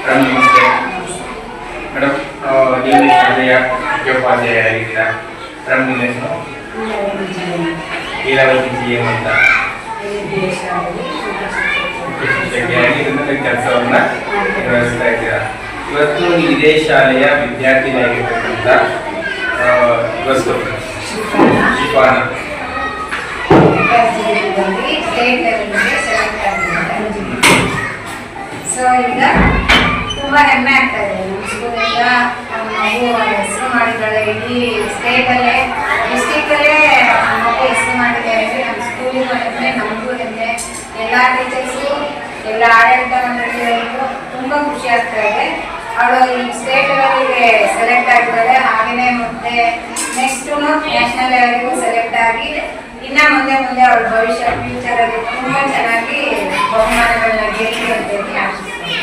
ನಮಸ್ತೆ ಮೇಡಮ್. ನೀವು ಶಾಲೆಯ ಮುಖ್ಯೋಪಾಧ್ಯಾಯರಾಗಿದ್ದೀರಾ ಮೇಡಮ್. ನಿಮ್ಮ ಹೆಸರು ಲೀಲಾವತಿ ಜಿ ಎಂ ಅಂತ ಶಿಕ್ಷಕಿಯಾಗಿ ಕೆಲಸವನ್ನು ನಿರ್ವಹಿಸ್ತಾ ಇದ್ದೀರಾ. ಇವತ್ತು ಇದೇ ಶಾಲೆಯ ವಿದ್ಯಾರ್ಥಿನಿಯಾಗಿರ್ತಕ್ಕಂಥ ಇವತ್ತು ಶಿಫಾನ ಸೊ ಈಗ ತುಂಬಾ ಹೆಮ್ಮೆ ಆಗ್ತಾ ಇದೆ. ನಮ್ಮ ಸ್ಕೂಲಿಂದ ಮಗು ಹೆಸರು ಮಾಡಿದ್ದಾಳೆ, ಇಡೀ ಸ್ಟೇಟಲ್ಲೇ ಡಿಸ್ಟಿಕಲ್ಲೇ ಮಗು ಹೆಸರು ಮಾಡಿದ್ದಾರೆ ಅಂದರೆ ನಮ್ಮ ಸ್ಕೂಲಿಗೆ ಬಂದರೆ ನಮಗೂ ಹೆಮ್ಮೆ. ಎಲ್ಲ ಟೀಚರ್ಸು ಎಲ್ಲ ಆಡಳಿತ ಮಂಡಳಿಯವರು ತುಂಬ ಖುಷಿ ಆಗ್ತಾ ಇದೆ. ಅವಳು ಈ ಸ್ಟೇಟ್ ಲೆವೆಲ್ಗೆ ಸೆಲೆಕ್ಟ್ ಆಗಿದ್ದಾಳೆ. ಹಾಗೆಯೇ ಮತ್ತೆ ನೆಕ್ಸ್ಟು ನ್ಯಾಷನಲ್ ಲೆವೆಲ್ಗೂ ಸೆಲೆಕ್ಟ್ ಆಗಿ ಇನ್ನು ಮುಂದೆ ಅವಳ ಭವಿಷ್ಯ ಫ್ಯೂಚರಲ್ಲಿ ತುಂಬ ಚೆನ್ನಾಗಿ ಬಹುಮಾನಗಳನ್ನ ಗೆಲ್ಲಿ ಅಂತ ಹೇಳಿ ಆಶಿಸ್ತೀನಿ.